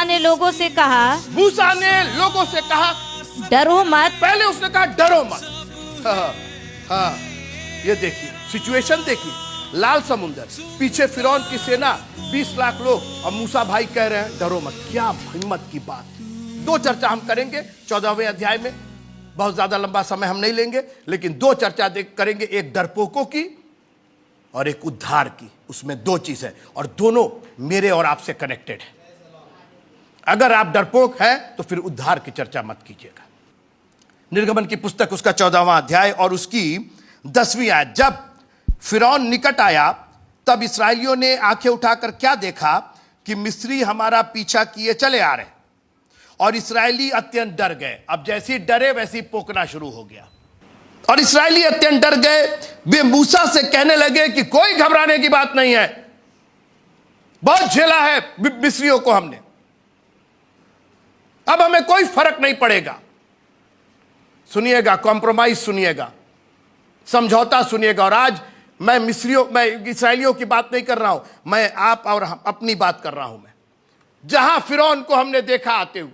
ने लोगों से कहा, मूसा ने लोगों से कहा, डरो मत। पहले उसने कहा डरो मत। हाँ, ये देखिए सिचुएशन देखिए, लाल समुंदर, पीछे फिरौन की सेना, 20 लाख लोग, और मूसा भाई कह रहे हैं डरो मत। क्या हिम्मत की बात। दो चर्चा हम करेंगे 14वें अध्याय में, बहुत ज्यादा लंबा समय हम नहीं लेंगे, लेकिन दो चर्चा करेंगे, एक डरपोकों की और एक उद्धार की। उसमें दो चीज है और दोनों मेरे और आपसे कनेक्टेड है। अगर आप डरपोक हैं तो फिर उद्धार की चर्चा मत कीजिएगा। निर्गमन की पुस्तक उसका 14वां अध्याय और उसकी 10वीं आयत। जब फिरौन निकट आया तब इस्राएलियों ने आंखें उठाकर क्या देखा कि मिस्री हमारा पीछा किए चले आ रहे, और इस्राएली अत्यंत डर गए। अब जैसी डरे वैसी पोकना शुरू हो गया, और इस्राएली अत्यंत डर गए। वे मूसा से कहने लगे कि कोई घबराने की बात नहीं है, बहुत झेला है मिस्रियों को हमने, अब हमें कोई फर्क नहीं पड़ेगा। सुनिएगा, कॉम्प्रोमाइज सुनिएगा, समझौता सुनिएगा। और आज मैं इस्राएलियों की बात नहीं कर रहा हूं, मैं आप और अपनी बात कर रहा हूं। मैं जहां फिरौन को हमने देखा आते हुए,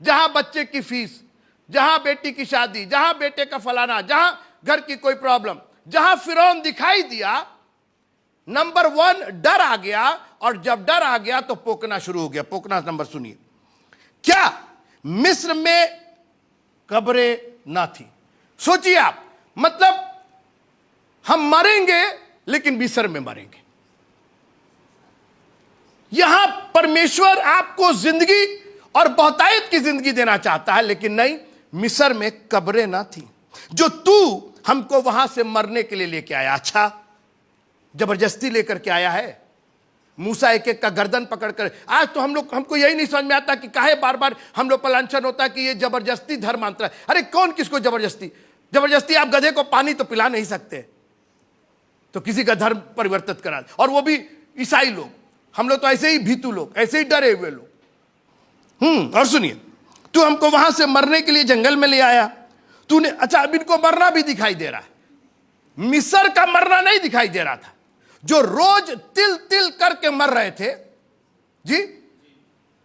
जहां बच्चे की फीस, जहां बेटी की शादी, जहां बेटे का फलाना, जहां घर की कोई प्रॉब्लम, जहां फिरौन दिखाई दिया, नंबर 1 डर आ गया, और जब डर आ गया तो पोकना शुरू हो गया। पोकना नंबर सुनिए, क्या मिस्र में कब्रें ना थी? सोचिए आप, मतलब हम मरेंगे लेकिन मिस्र में मरेंगे। यहां परमेश्वर आपको जिंदगी और बहुतायत की जिंदगी देना चाहता है, लेकिन नहीं, मिस्र में कब्रें ना थी जो तू हमको वहां से मरने के लिए लेके आया। अच्छा, जबरदस्ती लेकर के आया है। मूसा एक एक का गर्दन पकड़कर, आज तो हमको यही नहीं समझ में आता कि काहे बार बार हम लोग पर लांछन होता है कि ये जबरदस्ती धर्म मानता है। अरे कौन किसको जबरदस्ती आप गधे को पानी तो पिला नहीं सकते, तो किसी का धर्म परिवर्तित करा, और वो भी ईसाई लोग। हम लोग तो ऐसे ही भीतू लोग, ऐसे ही डरे हुए लोग। और सुनिए, तू हमको वहां से मरने के लिए जंगल में ले आया तूने। अच्छा, अब इनको मरना भी दिखाई दे रहा है। मिस्र का मरना नहीं दिखाई दे रहा था, जो रोज तिल तिल करके मर रहे थे जी,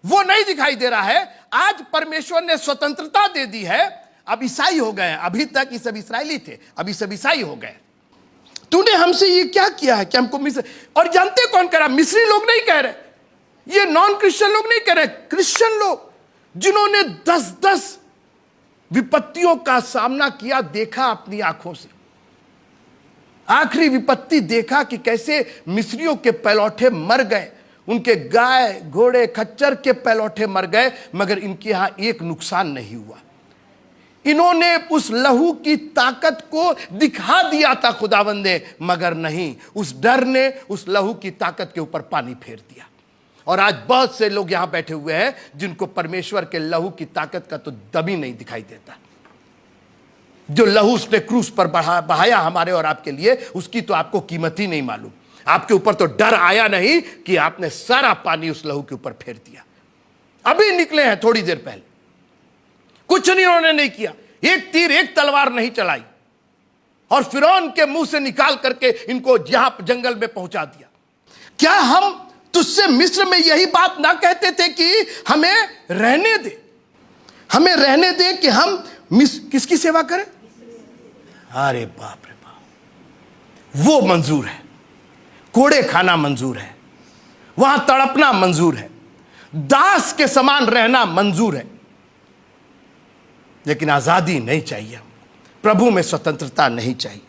वो नहीं दिखाई दे रहा है। आज परमेश्वर ने स्वतंत्रता दे दी है, अब ईसाई हो गए। अभी तक ये सब इस्राएली थे, अभी सब ईसाई हो गए। तूने हमसे ये क्या किया है कि हमको मिस्र, और जानते कौन कह रहा? मिस्री लोग नहीं कह रहे, ये नॉन क्रिश्चियन लोग नहीं कह रहे, क्रिश्चियन लोग जिन्होंने 10-10 विपत्तियों का सामना किया, देखा अपनी आंखों से। आखिरी विपत्ति देखा कि कैसे मिस्रियों के पैलौठे मर गए, उनके गाय घोड़े खच्चर के पैलौठे मर गए, मगर इनके यहां एक नुकसान नहीं हुआ। इन्होंने उस लहू की ताकत को दिखा दिया था खुदावंद ने, मगर नहीं, उस डर ने उस लहू की ताकत के ऊपर पानी फेर दिया। और आज बहुत से लोग यहां बैठे हुए हैं जिनको परमेश्वर के लहू की ताकत का तो दम ही नहीं दिखाई देता। जो लहू उसने क्रूस पर बहाया हमारे और आपके लिए, उसकी तो आपको कीमत ही नहीं मालूम। आपके ऊपर तो डर आया नहीं कि आपने सारा पानी उस लहू के ऊपर फेर दिया। अभी निकले हैं थोड़ी देर पहले, कुछ नहीं उन्होंने नहीं किया, एक तीर एक तलवार नहीं चलाई, और फिरौन के मुंह से निकाल करके इनको यहां जंगल में पहुंचा दिया। क्या हम तुझसे मिस्र में यही बात ना कहते थे कि हमें रहने दे, हमें रहने दे कि हम किसकी सेवा करें? अरे बाप रे बाप, वो मंजूर है, कोड़े खाना मंजूर है, वहां तड़पना मंजूर है, दास के समान रहना मंजूर है, लेकिन आजादी नहीं चाहिए, प्रभु में स्वतंत्रता नहीं चाहिए।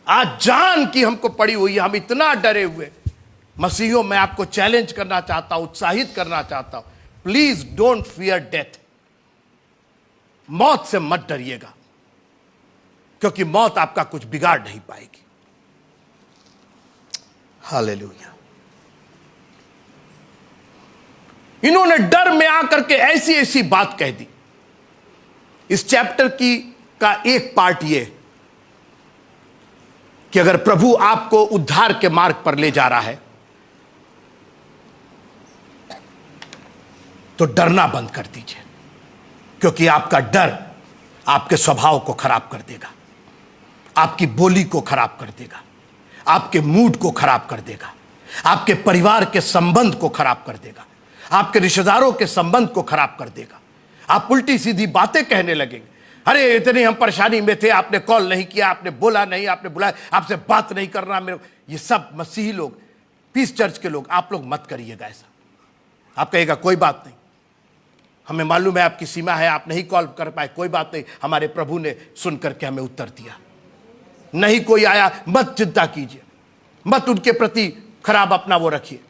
आज जान की हमको पड़ी हुई है, हम इतना डरे हुए। मसीहियों, मैं आपको चैलेंज करना चाहता हूं, उत्साहित करना चाहता हूं, प्लीज डोंट फियर डेथ। मौत से मत डरिएगा, क्योंकि मौत आपका कुछ बिगाड़ नहीं पाएगी। हालेलुया। इन्होंने डर में आकर के ऐसी ऐसी बात कह दी। इस चैप्टर का एक पार्ट ये कि अगर प्रभु आपको उद्धार के मार्ग पर ले जा रहा है तो डरना बंद कर दीजिए, क्योंकि आपका डर आपके स्वभाव को खराब कर देगा, आपकी बोली को खराब कर देगा, आपके मूड को खराब कर देगा, आपके परिवार के संबंध को खराब कर देगा, आपके रिश्तेदारों के संबंध को खराब कर देगा। आप उल्टी सीधी बातें कहने लगेंगे। अरे इतनी हम परेशानी में थे, आपने कॉल नहीं किया, आपने बोला नहीं, आपने बुलाया, आपसे बात नहीं करना मेरे। ये सब मसीही लोग, पीस चर्च के लोग, आप लोग मत करिएगा ऐसा। आप कहेगा कोई बात नहीं, हमें मालूम है आपकी सीमा है, आप नहीं कॉल कर पाए, कोई बात नहीं, हमारे प्रभु ने सुन करके हमें उत्तर दिया। नहीं कोई आया, मत चिंता कीजिए, मत उनके प्रति खराब अपना वो रखिए।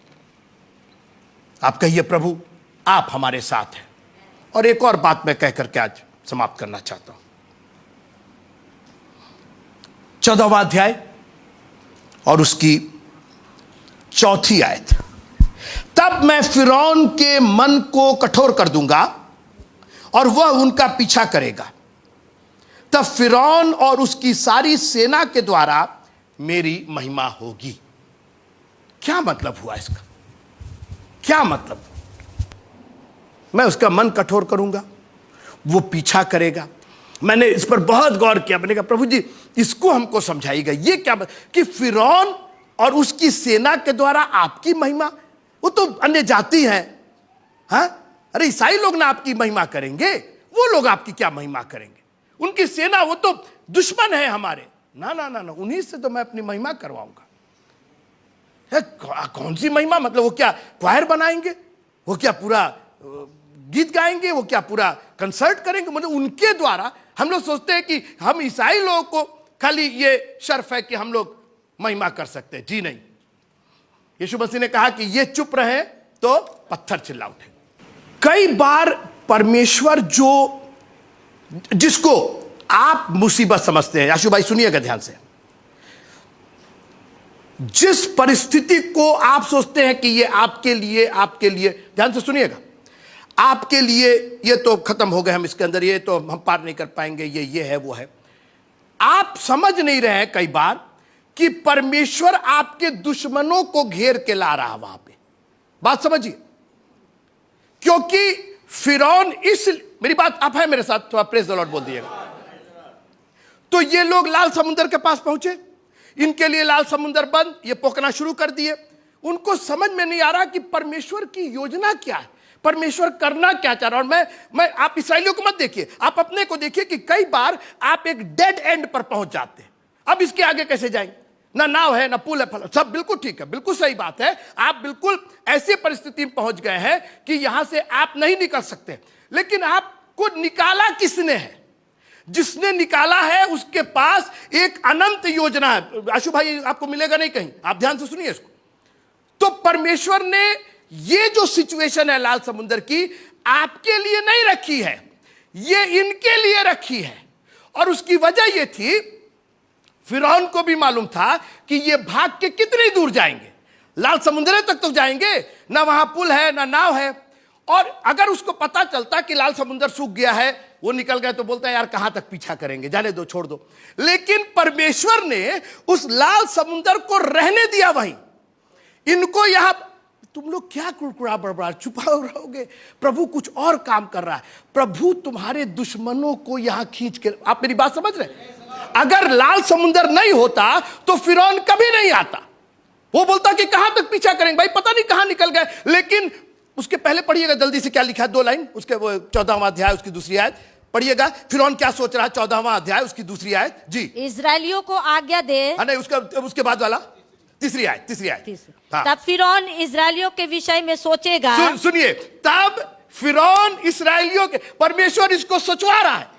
आप कहिए प्रभु आप हमारे साथ हैं। और एक और बात मैं कह करके आज समाप्त करना चाहता हूं। 14वां अध्याय और उसकी 4थी आयत। तब मैं फिरौन के मन को कठोर कर दूंगा और वह उनका पीछा करेगा। तब फिरौन और उसकी सारी सेना के द्वारा मेरी महिमा होगी। क्या मतलब हुआ इसका? क्या मतलब? मैं उसका मन कठोर करूंगा, वो पीछा करेगा। मैंने इस पर बहुत गौर किया। मैंने कहा प्रभु जी इसको हमको समझाइएगा, ये क्या कि फिरौन और उसकी सेना के द्वारा आपकी महिमा? वो तो अन्य जाति है। हाँ, अरे ईसाई लोग ना आपकी महिमा करेंगे, वो लोग आपकी क्या महिमा करेंगे? उनकी सेना वो तो दुश्मन है हमारे। ना ना ना ना, उन्हीं से तो मैं अपनी महिमा करवाऊंगा। कौन सी महिमा? मतलब वो क्या क्वायर बनाएंगे? वो क्या पूरा गीत गाएंगे? वो क्या पूरा कंसर्ट करेंगे? मतलब उनके द्वारा हम लोग सोचते हैं कि हम ईसाई लोगों को खाली ये शर्फ है कि हम लोग महिमा कर सकते हैं। जी नहीं, यीशु मसीह ने कहा कि ये चुप रहे तो पत्थर चिल्ला उठे। कई बार परमेश्वर जिसको आप मुसीबत समझते हैं, आशु भाई सुनिएगा ध्यान से, जिस परिस्थिति को आप सोचते हैं कि ये आपके लिए ध्यान से सुनिएगा, आपके लिए ये तो खत्म हो गए, हम इसके अंदर ये तो हम पार नहीं कर पाएंगे, ये है वो है। आप समझ नहीं रहे हैं कई बार कि परमेश्वर आपके दुश्मनों को घेर के ला रहा वहां पे। बात समझिए, क्योंकि फिरौन मेरी बात आप है मेरे साथ, थोड़ा प्रेज द लॉर्ड बोल दिएगा। तो ये लोग लाल समुद्र के पास पहुंचे, इनके लिए लाल समुद्र बंद, ये पोकना शुरू कर दिए। उनको समझ में नहीं आ रहा कि परमेश्वर की योजना क्या है, परमेश्वर करना क्या चाह रहा है। और मैं आप इस्राएलियों को मत देखिए, आप अपने को देखिए कि कई बार आप एक डेड एंड पर पहुंच जाते हैं। अब इसके आगे कैसे जाएंगे? ना नाव है ना पुल है, सब बिल्कुल ठीक है, बिल्कुल सही बात है। आप बिल्कुल ऐसी परिस्थिति में पहुंच गए हैं कि यहां से आप नहीं निकल सकते। लेकिन आपको निकाला किसने है? जिसने निकाला है उसके पास एक अनंत योजना है। आशु भाई आपको मिलेगा नहीं कहीं, आप ध्यान से सुनिए इसको। तो परमेश्वर ने ये जो सिचुएशन है लाल समुद्र की, आपके लिए नहीं रखी है, ये इनके लिए रखी है। और उसकी वजह ये थी, फिरौन को भी मालूम था कि ये भाग के कितनी दूर जाएंगे, लाल समुद्र तक तो जाएंगे, ना वहां पुल है ना नाव है। और अगर उसको पता चलता कि लाल समुद्र सूख गया है, वो निकल गए, तो बोलता है यार कहां तक पीछा करेंगे, जाने दो, छोड़ दो। लेकिन परमेश्वर ने उस लाल समुद्र को रहने दिया वहीं। इनको यहां तुम लोग क्या कुड़कुड़ा बड़बड़ा छुपा रहोगे, प्रभु कुछ और काम कर रहा है। प्रभु तुम्हारे दुश्मनों को यहां खींच के, आप मेरी बात समझ रहे? अगर लाल समुद्र नहीं होता तो फिरौन कभी नहीं आता। वो बोलता कि कहां तक पीछा करेंगे, भाई पता नहीं कहां निकल गए। लेकिन उसके पहले पढ़िएगा जल्दी से क्या लिखा है, 2 लाइन उसके, 14वां अध्याय उसकी दूसरी आयत पढ़िएगा। फिरौन क्या सोच रहा है, 14वां अध्याय उसकी दूसरी आयत। जी, इजरायलियों को आज्ञा दे। नहीं उसके बाद वाला तीसरी आयत। हाँ। तब फिरौन इजरायलियों के विषय में सोचेगा। सुनिए, तब फिरौन इसराइलियों के, परमेश्वर इसको सोचवा रहा है,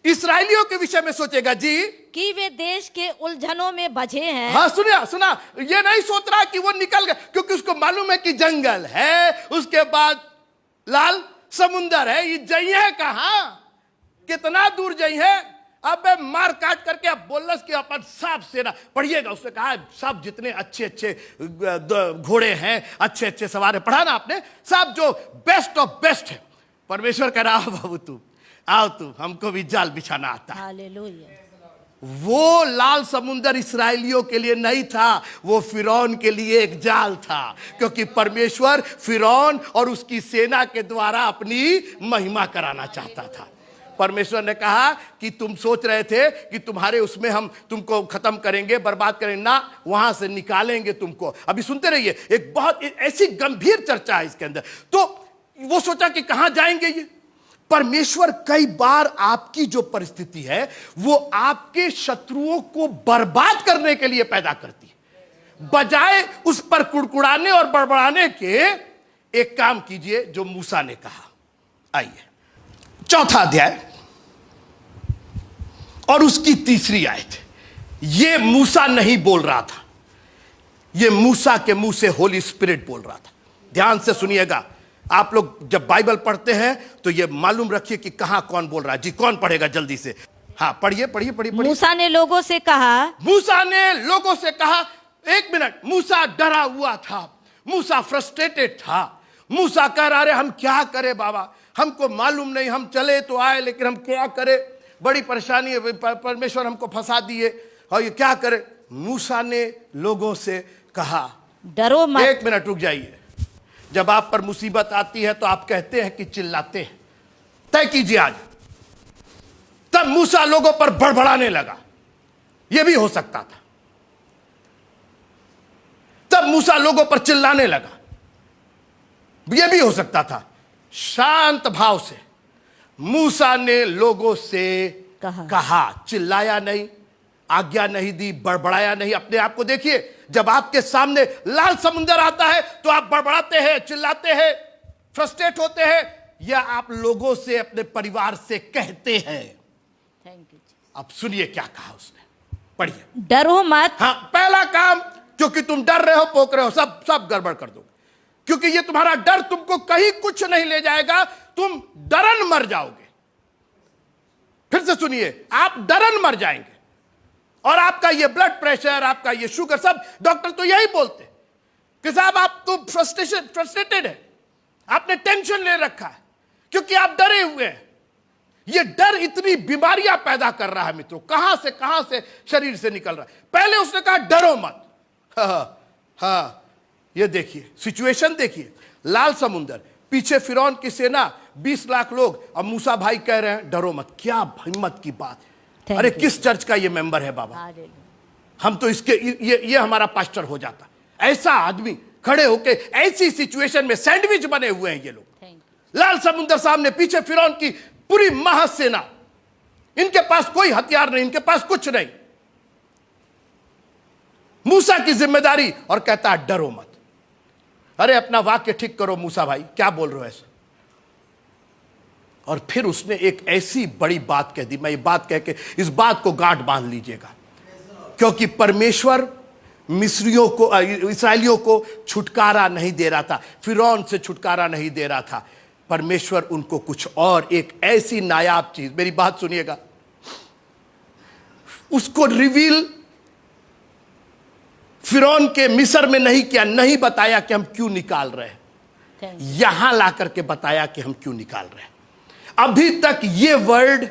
इसराइलियों के विषय में सोचेगा जी कि वे देश के उलझनों में बझे हैं। हाँ सुना, ये नहीं सोच रहा कि वो निकल गए, क्योंकि उसको मालूम है कि जंगल है, उसके बाद लाल समुंदर है, ये जइए कहां, कितना दूर जइए। अब मार काट करके अब बोलस कि अपन सब सेना, पढ़िएगा उसने कहा सब जितने अच्छे घोड़े हैं, अच्छे सवार है, पढ़ा ना आपने, सब जो बेस्ट ऑफ बेस्ट है। परमेश्वर कह रहा बाबू तू आओ, तू हमको भी जाल बिछाना आता है। हालेलुया। वो लाल समुंदर इस्राएलियों के लिए नहीं था, वो फिरौन के लिए एक जाल था, क्योंकि परमेश्वर फिरौन और उसकी सेना के द्वारा अपनी महिमा कराना चाहता था। परमेश्वर ने कहा कि तुम सोच रहे थे कि तुम्हारे उसमें हम तुमको खत्म करेंगे, बर्बाद करेंगे, ना, वहां से निकालेंगे तुमको। अभी सुनते रहिए, एक बहुत ऐसी गंभीर चर्चा है इसके अंदर। तो वो सोचा कि कहां जाएंगे ये। परमेश्वर कई बार आपकी जो परिस्थिति है वो आपके शत्रुओं को बर्बाद करने के लिए पैदा करती है। बजाय उस पर कुड़कुड़ाने और बड़बड़ाने के एक काम कीजिए जो मूसा ने कहा। आइए 4 अध्याय और उसकी 3 आयत। ये मूसा नहीं बोल रहा था, ये मूसा के मुंह से होली स्पिरिट बोल रहा था। ध्यान से सुनिएगा। आप लोग जब बाइबल पढ़ते हैं तो ये मालूम रखिए कि कहां कौन बोल रहा है। जी कौन पढ़ेगा जल्दी से? हाँ पढ़िए पढ़िए पढ़िए पढ़िए। मूसा ने लोगों से कहा, मूसा ने लोगों से कहा। 1 मिनट। मूसा डरा हुआ था, मूसा फ्रस्ट्रेटेड था। मूसा कह रहा, अरे हम क्या करें बाबा, हमको मालूम नहीं, हम चले तो आए लेकिन हम क्या करें, बड़ी परेशानी है, परमेश्वर हमको फंसा दिए और ये क्या करें। मूसा ने लोगों से कहा, डरो मत। 1 मिनट रुक जाइए। जब आप पर मुसीबत आती है तो आप कहते हैं कि चिल्लाते हैं। तय कीजिए आज। तब मूसा लोगों पर बड़बड़ाने लगा। यह भी हो सकता था। तब मूसा लोगों पर चिल्लाने लगा, यह भी हो सकता था। शांत भाव से मूसा ने लोगों से कहा, चिल्लाया नहीं, आज्ञा नहीं दी, बड़बड़ाया नहीं। अपने आप को देखिए, जब आपके सामने लाल समुंदर आता है तो आप बड़बड़ाते हैं, चिल्लाते हैं, फ्रस्ट्रेट होते हैं, या आप लोगों से, अपने परिवार से कहते हैं। Thank you. अब सुनिए क्या कहा उसने, पढ़िए। डरो मत। हाँ, पहला काम, क्योंकि तुम डर रहे हो, पोक रहे हो, सब गड़बड़ कर दो। क्योंकि ये तुम्हारा डर तुमको कहीं कुछ नहीं ले जाएगा, तुम डरन मर जाओगे। फिर से सुनिए, आप डरन मर जाएंगे। और आपका ये ब्लड प्रेशर, आपका ये शुगर, सब डॉक्टर तो यही बोलते कि साहब आप तो फ्रस्ट्रेटेड है, आपने टेंशन ले रखा है क्योंकि आप डरे हुए हैं। ये डर इतनी बीमारियां पैदा कर रहा है मित्रों, कहां से शरीर से निकल रहा है। पहले उसने कहा डरो मत। हाँ, ये देखिए सिचुएशन, देखिए लाल समुंदर, पीछे फिरौन की सेना, 20 लाख लोग, अब मूसा भाई कह रहे हैं डरो मत। क्या हिम्मत की बात। अरे किस चर्च का ये मेंबर है बाबा, हम तो इसके ये हमारा पास्टर हो जाता। ऐसा आदमी खड़े होके ऐसी सिचुएशन में सैंडविच बने हुए हैं ये लोग। लाल समुंदर सामने, पीछे फिरौन की पूरी महासेना, इनके पास कोई हथियार नहीं, इनके पास कुछ नहीं। मूसा की जिम्मेदारी, और कहता है डरो मत। अरे अपना वाक्य ठीक करो मूसा भाई, क्या बोल रहे हो ऐसा। और फिर उसने एक ऐसी बड़ी बात कह दी। मैं ये बात कह के इस बात को गांठ बांध लीजिएगा, क्योंकि परमेश्वर मिस्रियों को, इस्राएलियों को छुटकारा नहीं दे रहा था, फिरौन से छुटकारा नहीं दे रहा था। परमेश्वर उनको कुछ और, एक ऐसी नायाब चीज, मेरी बात सुनिएगा, उसको रिवील फिरौन के मिस्र में नहीं किया, नहीं बताया कि हम क्यों निकाल रहे हैं, यहां ला करके बताया कि हम क्यों निकाल रहे हैं। अभी तक ये वर्ड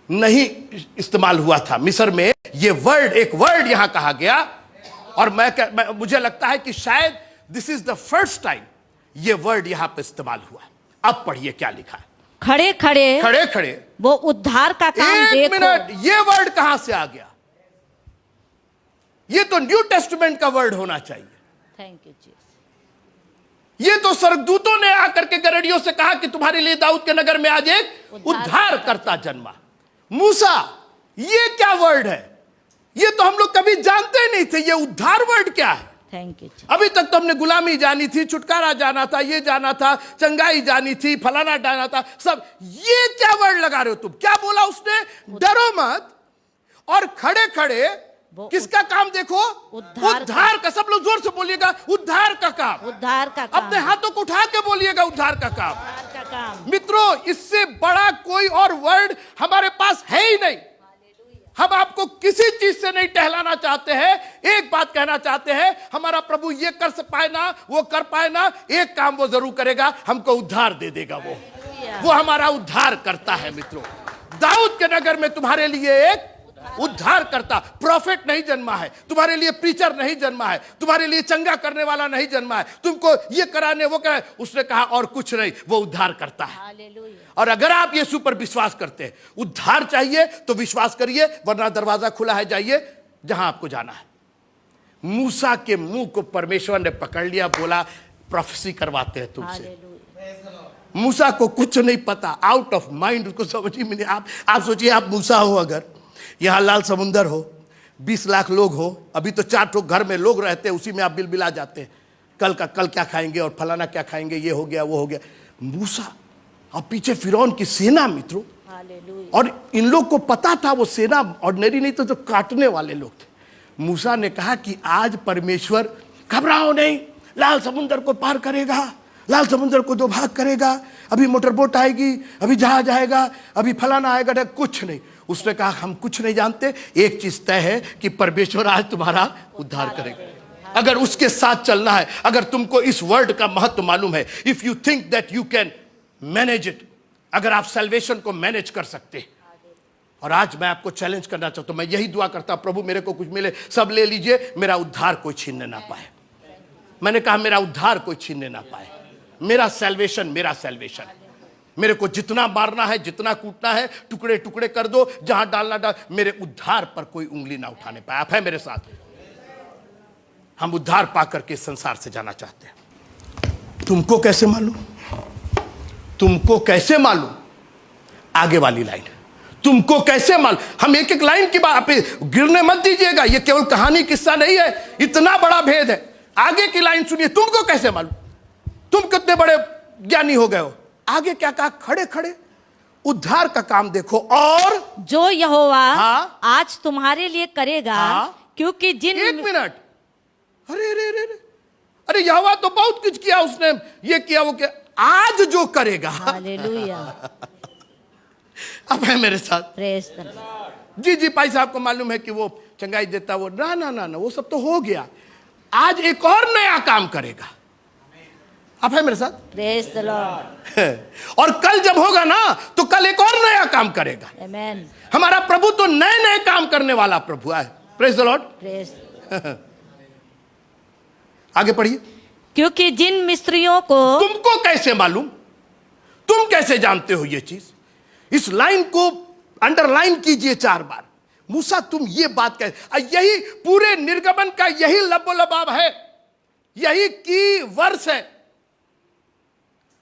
नहीं इस्तेमाल हुआ था मिस्र में। ये वर्ड, एक वर्ड यहां कहा गया, और मुझे लगता है कि शायद this is the first time ये वर्ड यहां पे इस्तेमाल हुआ। अब पढ़िए क्या लिखा है। खड़े खड़े वो उद्धार का काम देखो। 1 मिनट, ये वर्ड कहां से आ गया? ये तो न्यू टेस्टमेंट का वर्ड होना चाहिए। थैंक यू जी। ये तो स्वर्गदूतों ने आकर के गरड़ियों से कहा कि तुम्हारे लिए दाऊद के नगर में आज एक उद्धार करता जन्मा। मूसा, ये क्या वर्ड है? ये तो हम लोग कभी जानते ही नहीं थे, ये उद्धार वर्ड क्या है। थैंक यू जी। अभी तक तो हमने गुलामी जानी थी, छुटकारा जाना था, ये जाना था, चंगाई जानी थी, फलाना जाना था, सब। ये क्या वर्ड लगा रहे हो तुम? क्या बोला उसने? डरो मत। और खड़े खड़े किसका काम देखो? उद्धार का। सब लोग जोर से बोलिएगा, उद्धार का काम। उद्धार का काम। अपने हाथों को उठा के बोलिएगा, उद्धार का काम। उद्धार का काम। मित्रों, इससे बड़ा कोई और वर्ड हमारे पास है ही नहीं। हम आपको किसी चीज से नहीं टहलाना चाहते हैं, एक बात कहना चाहते हैं, हमारा प्रभु ये कर पाए ना, वो कर पाए ना, एक काम वो जरूर करेगा, हमको उद्धार दे देगा। वो हमारा उद्धार करता है। मित्रों, दाऊद के नगर में तुम्हारे लिए एक उद्धार करता, प्रॉफिट नहीं जन्मा है, तुम्हारे लिए प्रीचर नहीं जन्मा है, तुम्हारे लिए चंगा करने वाला नहीं जन्मा है, तुमको ये कराने वो कराने। उसने कहा और कुछ नहीं, वो उद्धार करता है। और अगर आप यीशु पर विश्वास करते हैं, उद्धार चाहिए तो विश्वास करिए, वरना दरवाजा खुला है, जाइए जहां आपको जाना है। मूसा के मुंह को परमेश्वर ने पकड़ लिया, बोला प्रोफेसी करवाते हैं तुमसे। मूसा को कुछ नहीं पता, आउट ऑफ माइंड, उसको समझ ही में नहीं। आप सोचिए, आप मूसा हो, अगर यहाँ लाल समुंदर हो, 20 लाख लोग हो, अभी तो 4 ठो घर में लोग रहते हैं, उसी में आप बिलबिला जाते हैं, कल क्या खाएंगे और फलाना क्या खाएंगे, ये हो गया वो हो गया। मूसा और पीछे फिरौन की सेना मित्रों, और इन लोग को पता था वो सेना ऑर्डिनरी नहीं तो काटने वाले लोग थे। मूसा ने कहा कि आज परमेश्वर, घबराओ नहीं, लाल समुंदर को पार करेगा, लाल समुंदर को 2 भाग करेगा, अभी मोटर बोट आएगी, अभी जहाज आएगा, अभी फलाना आएगा, कुछ नहीं। उसने कहा हम कुछ नहीं जानते, एक चीज तय है कि परमेश्वर आज तुम्हारा उद्धार करेगा। अगर उसके साथ चलना है, अगर तुमको इस वर्ड का महत्व मालूम है, if you think that you can manage it, अगर आप सैल्वेशन को मैनेज कर सकते हैं। और आज मैं आपको चैलेंज करना चाहता हूं, मैं यही दुआ करता हूं, प्रभु मेरे को कुछ मिले, सब ले लीजिए, मेरा उद्धार कोई छीनने ना पाए। मैंने कहा मेरा उद्धार कोई छीनने ना पाए, मेरा सैल्वेशन, मेरा सैल्वेशन। मेरे को जितना मारना है, जितना कूटना है, टुकड़े टुकड़े कर दो, जहां डालना डाल, मेरे उद्धार पर कोई उंगली ना उठाने पाए। आप है मेरे साथ? हम उद्धार पाकर के संसार से जाना चाहते हैं। तुमको कैसे मालूम? तुमको कैसे मालूम? आगे वाली लाइन, तुमको कैसे मालूम? हम एक एक लाइन की बात पे गिरने मत दीजिएगा, ये केवल कहानी किस्सा नहीं है, इतना बड़ा भेद है। आगे की लाइन सुनिए, तुमको कैसे मालूम? तुम कितने बड़े ज्ञानी हो गए हो। आगे क्या कहा? खड़े खड़े उद्धार का काम देखो, और जो यहोवा आज तुम्हारे लिए करेगा, क्योंकि जिन 1 मिनट, अरे अरे अरे अरे, यहोवा तो बहुत कुछ किया, उसने ये किया वो किया, आज जो करेगा। हालेलुया। अब है मेरे साथ? Praise the lord. जी जी, भाई साहब को मालूम है कि वो चंगाई देता, वो ना ना ना ना, वो सब तो हो गया। आज एक और नया काम करेगा। आप है मेरे साथ? Praise the Lord. और कल जब होगा ना, तो कल एक और नया काम करेगा। आमेन। हमारा प्रभु तो नए नए काम करने वाला प्रभु है। Praise the Lord. प्रेज। आगे पढ़िए। क्योंकि जिन मिस्त्रियों को, तुमको कैसे मालूम? तुम कैसे जानते हो ये चीज? इस लाइन को अंडरलाइन कीजिए 4 बार। मूसा तुम ये बात कह, यही पूरे निर्गमन का यही लबोलबाब है, यही की वर्ष है।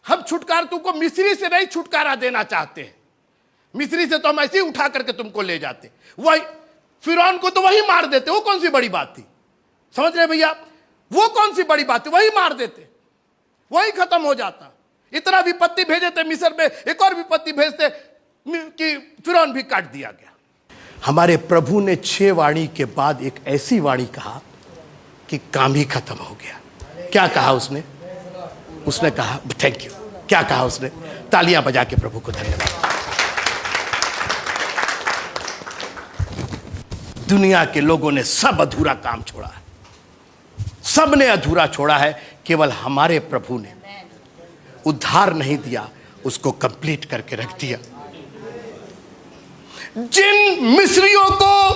हम छुटकारा तुमको मिस्री से नहीं छुटकारा देना चाहते हैं। मिस्री से तो हम ऐसे ही उठा करके तुमको ले जाते, वही फिरौन को तो वही मार देते। वो कौन सी बड़ी बात थी? समझ रहे भैया? वो कौन सी बड़ी बात थी? वही मार देते, वही खत्म हो जाता। इतना विपत्ति भेजे थे मिस्र में, एक और विपत्ति भेजते कि फिरौन भी काट दिया गया। हमारे प्रभु ने 6 वाणी के बाद एक ऐसी वाणी कहा कि काम ही खत्म हो गया। क्या कहा उसने? उसने कहा थैंक यू। क्या कहा उसने? तालियां बजा के प्रभु को धन्यवाद। दुनिया के लोगों ने सब अधूरा काम छोड़ा है, सब ने अधूरा छोड़ा है, केवल हमारे प्रभु ने उद्धार नहीं दिया, उसको कंप्लीट करके रख दिया। जिन मिस्रियों को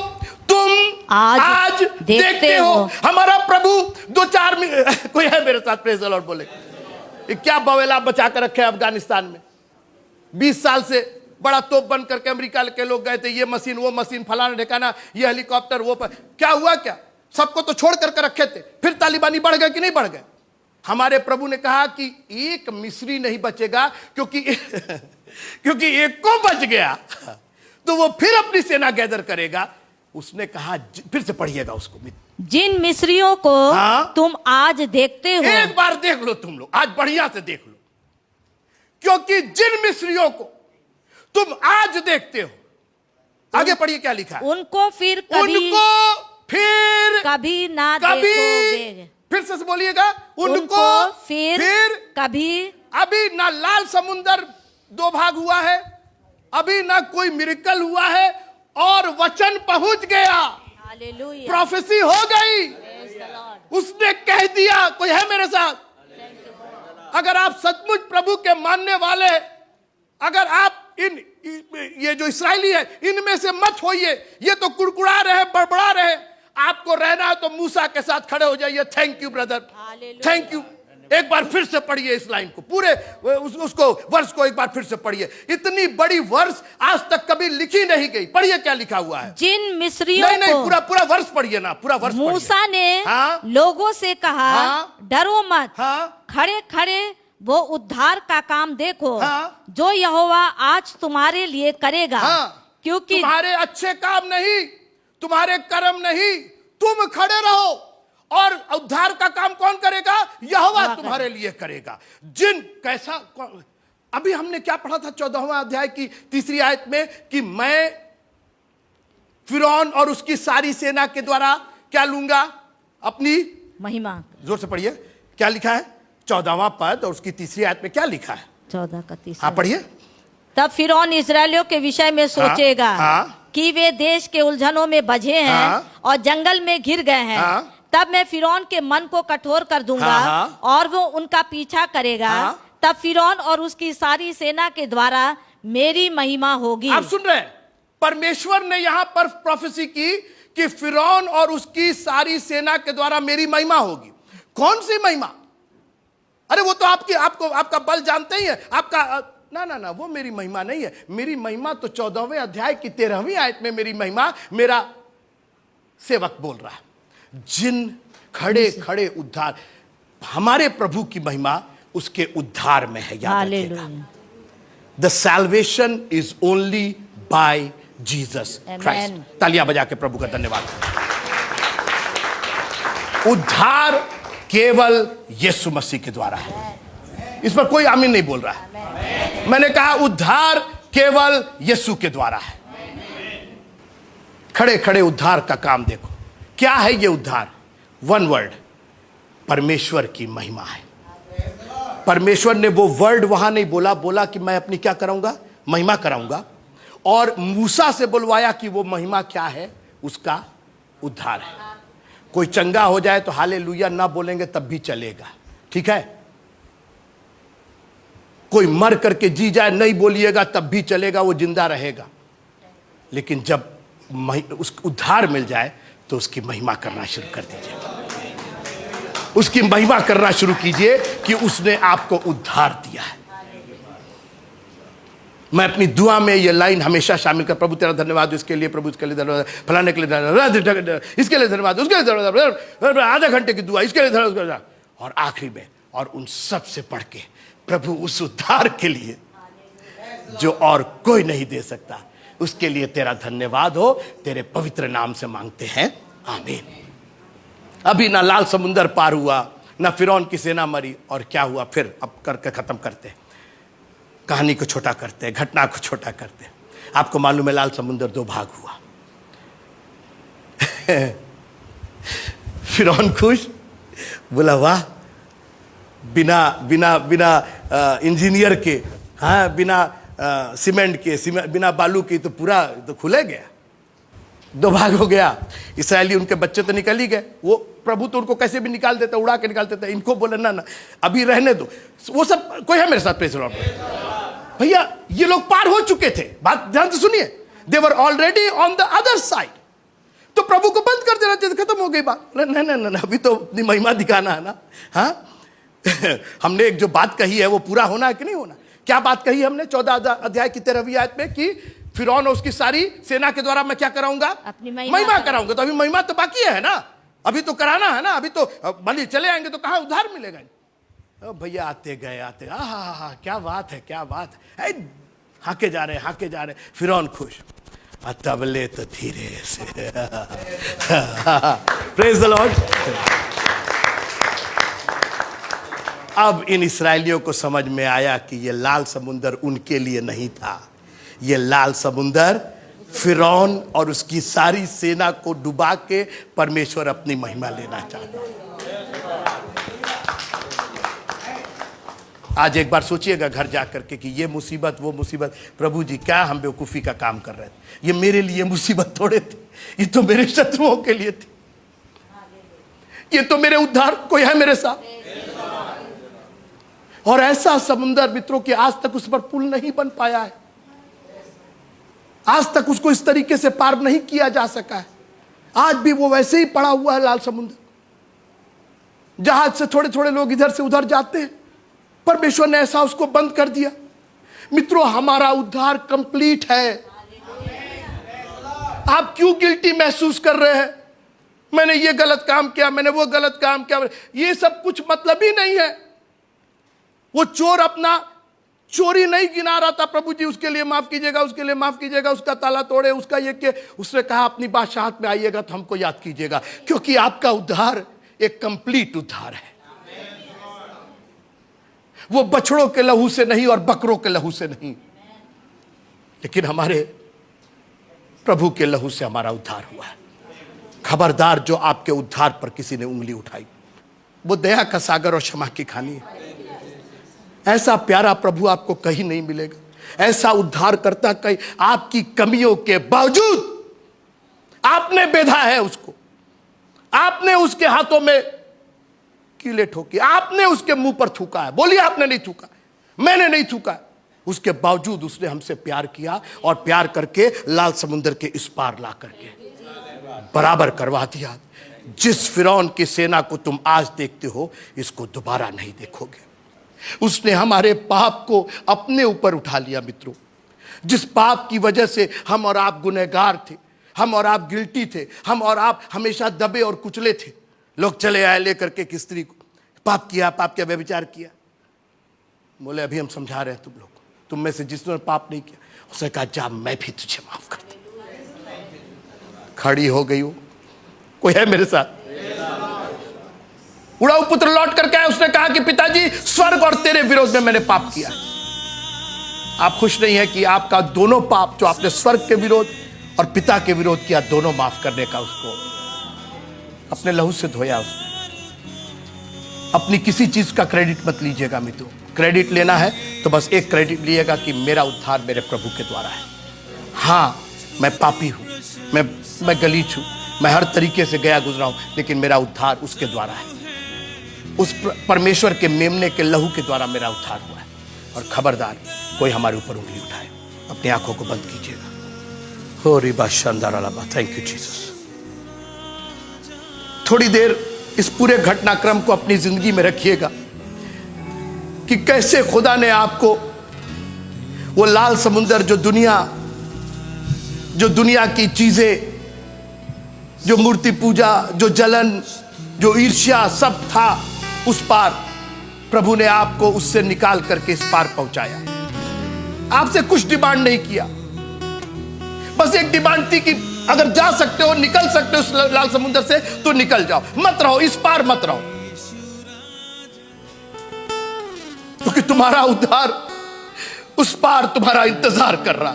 तुम आज देखते हो, हमारा प्रभु 2-4 कोई है मेरे साथ? प्रेज़ द लॉर्ड बोले। क्या बवेला बचा कर रखे अफगानिस्तान में? 20 साल से बड़ा तोप बन करके अमेरिका के लोग गए थे, ये मशीन वो मशीन फलाना ठिकाना, ये हेलीकॉप्टर वो पर। क्या हुआ? क्या सबको तो छोड़ करके रखे थे, फिर तालिबानी बढ़ गए कि नहीं बढ़ गए? हमारे प्रभु ने कहा कि एक मिस्री नहीं बचेगा, क्योंकि एक को बच गया तो वो फिर अपनी सेना गैदर करेगा। उसने कहा, फिर से पढ़िएगा उसको, जिन मिस्रियों को तुम आज देखते हो। एक बार देख लो तुम लोग, आज बढ़िया से देख लो, क्योंकि जिन मिस्रियों को तुम आज देखते हो। आगे पढ़िए क्या लिखा है? उनको फिर कभी ना देखोगे। फिर से बोलिएगा, उनको फिर कभी। अभी ना लाल समुंदर 2 भाग हुआ है, अभी ना कोई मिरेकल हुआ है, और वचन पहुंच गया। हालेलुया। प्रोफेसी हो गई, उसने कह दिया। कोई है मेरे साथ? अगर आप सचमुच प्रभु के मानने वाले, अगर आप ये जो इस्राएली है इनमें से मत होइए, ये तो कुड़कुड़ा रहे, बड़बड़ा रहे। आपको रहना है तो मूसा के साथ खड़े हो जाइए। Thank you brother, thank you. एक बार फिर से पढ़िए इस लाइन को, पूरे उसको वर्ष को एक बार फिर से पढ़िए। इतनी बड़ी वर्ष आज तक कभी लिखी नहीं गई। पढ़िए क्या लिखा हुआ है। जिन मिस्रियों नहीं, पूरा वर्ष पढ़िए ना, पूरा वर्ष। मूसा ने लोगों से कहा, डरो मत, खड़े खड़े वो उद्धार का काम देखो हाँ। जो यहोवा आज तुम्हारे लिए करेगा। हाँ। क्योंकि तुम्हारे अच्छे काम नहीं, तुम्हारे कर्म नहीं, तुम खड़े रहो और उद्धार का काम कौन करेगा? यहोवा तुम्हारे लिए करेगा। अभी हमने क्या पढ़ा था 14वां अध्याय की 3री आयत में कि मैं फिरौन और उसकी सारी सेना के द्वारा क्या लूंगा? अपनी महिमा। जोर से पढ़िए, क्या लिखा है 14वां पद और उसकी 3री आयत में क्या लिखा है? 14 का 30। हाँ पढ़िए। तब फिरौन इस्राएलियों के विषय में सोचेगा कि वे देश के उलझनों में बझे हैं और जंगल में घिर गए हैं। तब मैं फिरौन के मन को कठोर कर दूंगा और वो उनका पीछा करेगा। तब फिरौन और उसकी सारी सेना के द्वारा मेरी महिमा होगी। आप सुन रहे हैं, परमेश्वर ने यहां पर प्रोफेसी की कि फिरौन और उसकी सारी सेना के द्वारा मेरी महिमा होगी। कौन सी महिमा? अरे वो तो आपका बल जानते ही है, आपका ना वो मेरी महिमा नहीं है। मेरी महिमा तो 14वें अध्याय की 13वीं आयत में मेरी महिमा मेरा सेवक बोल रहा है। जिन खड़े खड़े उद्धार, हमारे प्रभु की महिमा उसके उद्धार में है। याद रखिएगा, the salvation is only by Jesus Christ. तालियां बजा के प्रभु का धन्यवाद। उद्धार केवल यीशु मसीह के द्वारा है। इस पर कोई आमीन नहीं बोल रहा है। मैंने कहा उद्धार केवल यीशु के द्वारा है। खड़े खड़े उद्धार का काम देखो। क्या है ये उद्धार? वन वर्ड, परमेश्वर की महिमा है। परमेश्वर ने वो वर्ड वहां नहीं बोला कि मैं अपनी क्या कराऊंगा? महिमा कराऊंगा। और मूसा से बुलवाया कि वो महिमा क्या है? उसका उद्धार है। कोई चंगा हो जाए तो हालेलुया ना बोलेंगे तब भी चलेगा, ठीक है। कोई मर करके जी जाए नहीं बोलिएगा तब भी चलेगा, वो जिंदा रहेगा। लेकिन जब उसको उद्धार मिल जाए तो उसकी महिमा करना शुरू कर दीजिए। उसकी महिमा करना शुरू कीजिए कि उसने आपको उद्धार दिया है। मैं अपनी दुआ में ये लाइन हमेशा शामिल कर, प्रभु तेरा धन्यवाद इसके लिए, प्रभु इसके लिए धन्यवाद, फलाने के लिए धन्यवाद, इसके लिए धन्यवाद, उसके लिए धन्यवाद, आधे घंटे की दुआ इसके लिए धन्यवाद, और आखिरी में और उन सब से पढ़ के प्रभु उस उद्धार के लिए जो और कोई नहीं दे सकता, उसके लिए तेरा धन्यवाद हो, तेरे पवित्र नाम से मांगते हैं, आमीन। अभी ना लाल समुंदर पार हुआ, ना फिरौन की सेना मरी, और क्या हुआ फिर? अब करके खत्म करते, कहानी को छोटा करते, घटना को छोटा करते। आपको मालूम है लाल समुंदर 2 भाग हुआ। फिरौन खुश, बोला वाह, बिना बिना बिना इंजीनियर के, हाँ, बिना सीमेंट के, बिना बालू के तो पूरा तो खुले गया। 2 भाग हो गया। इसराइली उनके बच्चे तो निकल ही गए, वो प्रभु तो उनको कैसे भी निकाल देता, उड़ा के निकाल देता। इनको बोले ना अभी रहने दो। वो सब कोई है मेरे साथ? प्रेज़ द लॉर्ड भैया, ये लोग पार हो चुके थे। बात ध्यान से सुनिए, they were already on the other side. तो प्रभु को बंद कर देना चाहिए, खत्म हो गई बात। नहीं, अभी तो अपनी महिमा दिखाना है ना। हाँ हमने एक जो बात कही है वो पूरा होना है कि नहीं होना? क्या बात कही हमने 14 अध्याय की 13वीं आयत में कि फिरौन और उसकी सारी सेना के द्वारा मैं क्या कराऊंगा? अपनी महिमा कराऊंगा। तो अभी महिमा तो बाकी है ना, अभी तो कराना है ना। अभी तो भले चले आएंगे तो कहां उद्धार मिलेगा? भैया आते गए आते, क्या बात है, क्या बात है, हाके जा रहे। फिरौन खुश, तबले तो धीरे से। Praise the Lord. अब इन इस्राएलियों को समझ में आया कि ये लाल समुंदर उनके लिए नहीं था, ये लाल समुंदर फिरौन और उसकी सारी सेना को डुबा के परमेश्वर अपनी महिमा लेना चाहता है। आज एक बार सोचिएगा घर जाकर के कि ये मुसीबत वो मुसीबत, प्रभु जी क्या हम बेवकूफ़ी का काम कर रहे थे। ये मेरे लिए मुसीबत थोड़े थी, ये तो मेरे शत्रुओं के लिए थी, ये तो मेरे उद्धार कोई है मेरे साथ। और ऐसा समुंदर मित्रों कि आज तक उस पर पुल नहीं बन पाया है, आज तक उसको इस तरीके से पार नहीं किया जा सका है। आज भी वो वैसे ही पड़ा हुआ है लाल समुंदर। जहाज से थोड़े थोड़े लोग इधर से उधर जाते हैं, परमेश्वर ने ऐसा उसको बंद कर दिया। मित्रों, हमारा उद्धार कंप्लीट है। आप क्यों गिल्टी महसूस कर रहे हैं? मैंने ये गलत काम किया, मैंने वो गलत काम किया, ये सब कुछ मतलब ही नहीं है। वो चोर अपना चोरी नहीं गिना रहा था, प्रभु जी उसके लिए माफ कीजिएगा, उसके लिए माफ कीजिएगा, उसका ताला तोड़े, उसका ये कि उसने कहा अपनी बादशाहत में आइएगा तो हमको याद कीजिएगा, क्योंकि आपका उद्धार एक कंप्लीट उद्धार है। वो बछड़ों के लहू से नहीं और बकरों के लहू से नहीं, लेकिन हमारे प्रभु के लहू से हमारा उद्धार हुआ है। खबरदार जो आपके उद्धार पर किसी ने उंगली उठाई, वो दया का सागर और क्षमा की खानी है। ऐसा प्यारा प्रभु आपको कहीं नहीं मिलेगा, ऐसा उद्धार करता कहीं आपकी कमियों के बावजूद आपने बेधा है उसको, आपने उसके हाथों में कीले ठोकी, आपने उसके मुंह पर थूका है। बोलिए आपने नहीं थूका, मैंने नहीं थूका है। उसके बावजूद उसने हमसे प्यार किया और प्यार करके लाल समुद्र के इस पार ला करके बराबर करवा दिया। जिस फिरौन की सेना को तुम आज देखते हो, इसको दोबारा नहीं देखोगे। उसने हमारे पाप को अपने ऊपर उठा लिया। मित्रों, जिस पाप की वजह से हम और आप गुनहगार थे, हम और आप गिल्टी थे, हम और आप हमेशा दबे और कुचले थे। लोग चले आए लेकर के एक स्त्री को, पाप किया, पाप किया, व्यभिचार किया। बोले अभी हम समझा रहे हैं तुम लोग, तुम में से जिसने पाप नहीं किया, उसने कहा जा मैं भी तुझे माफ कर दूं। खड़ी हो गई हो, कोई है मेरे साथ? उड़ाऊ पुत्र लौट करके आया, उसने कहा कि पिताजी स्वर्ग और तेरे विरोध में मैंने पाप किया। आप खुश नहीं है कि आपका दोनों पाप, जो आपने स्वर्ग के विरोध और पिता के विरोध किया, दोनों माफ करने का उसको अपने लहू से धोया उसने। अपनी किसी चीज का क्रेडिट मत लीजिएगा मित्रों। क्रेडिट लेना है तो बस एक क्रेडिट लिएगा कि मेरा उद्धार मेरे प्रभु के द्वारा है। हाँ, मैं पापी हूं, मैं गलीच हूं, मैं हर तरीके से गया गुजरा हूं, लेकिन मेरा उद्धार उसके द्वारा है। उस परमेश्वर के मेमने के लहू के द्वारा मेरा उद्धार हुआ है। और खबरदार कोई हमारे ऊपर उंगली उठाए, अपनी आंखों को बंद कीजिएगा। हो रिबा शानदार अलाबा, थैंक यू जीसस। थोड़ी देर इस पूरे घटनाक्रम को अपनी जिंदगी में रखिएगा कि कैसे खुदा ने आपको वो लाल समुंदर, जो दुनिया की चीजें, जो मूर्ति पूजा, जो जलन, जो ईर्ष्या सब था, उस पार प्रभु ने आपको उससे निकाल करके इस पार पहुंचाया। आपसे कुछ डिमांड नहीं किया, बस एक डिमांड थी कि अगर जा सकते हो, निकल सकते हो उस लाल समुद्र से, तो निकल जाओ, मत रहो इस पार, मत रहो, क्योंकि तुम्हारा उद्धार उस पार तुम्हारा इंतजार कर रहा।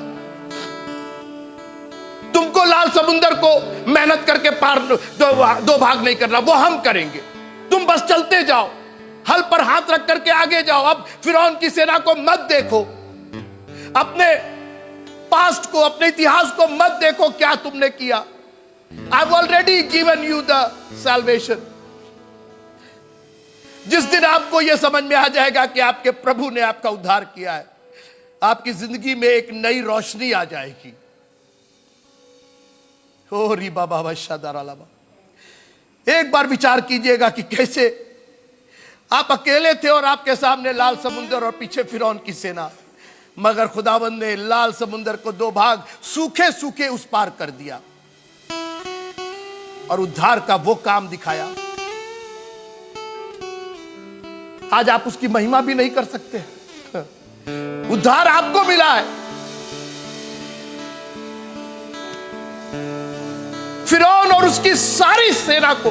तुमको लाल समुद्र को मेहनत करके पार दो भाग नहीं करना, वो हम करेंगे। तुम बस चलते जाओ, हल पर हाथ रख करके आगे जाओ। अब फिरौन की सेना को मत देखो, अपने पास्ट को, अपने इतिहास को मत देखो क्या तुमने किया। I have already given you the salvation. जिस दिन आपको यह समझ में आ जाएगा कि आपके प्रभु ने आपका उद्धार किया है, आपकी जिंदगी में एक नई रोशनी आ जाएगी। ओ री बाबा शादारालाबा। एक बार विचार कीजिएगा कि कैसे आप अकेले थे और आपके सामने लाल समुंदर और पीछे फिरौन की सेना, मगर खुदावंद ने लाल समुंदर को दो भाग सूखे सूखे उस पार कर दिया और उद्धार का वो काम दिखाया। आज आप उसकी महिमा भी नहीं कर सकते। उद्धार आपको मिला है। फिरौन और उसकी सारी सेना को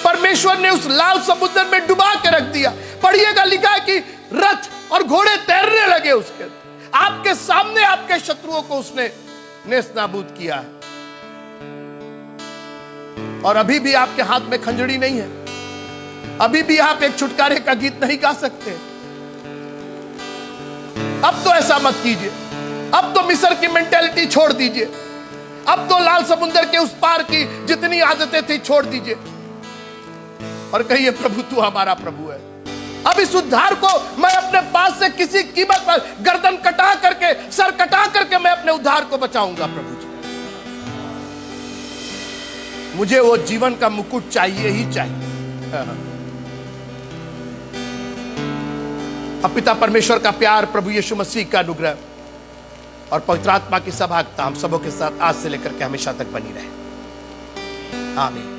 परमेश्वर ने उस लाल समुद्र में डुबा के रख दिया। पढ़िएगा, लिखा है कि रथ और घोड़े तैरने लगे उसके आपके सामने। आपके शत्रुओं को उसने नेस्त नाबूद किया है। और अभी भी आपके हाथ में खंजड़ी नहीं है, अभी भी आप एक छुटकारे का गीत नहीं गा सकते। अब तो ऐसा मत कीजिए, अब तो मिस्र की मेंटेलिटी छोड़ दीजिए, अब तो लाल समुद्र के उस पार की जितनी आदतें थी छोड़ दीजिए और कहिए प्रभु तू हमारा प्रभु है। अब इस उद्धार को मैं अपने पास से किसी कीमत पर गर्दन कटा करके, सर कटा करके मैं अपने उद्धार को बचाऊंगा। प्रभु जी, मुझे वो जीवन का मुकुट चाहिए ही चाहिए। अब पिता परमेश्वर का प्यार, प्रभु यीशु मसीह का अनुग्रह और पवित्र आत्मा की सभागता हम सबों के साथ आज से लेकर के हमेशा तक बनी रहे। आमीन।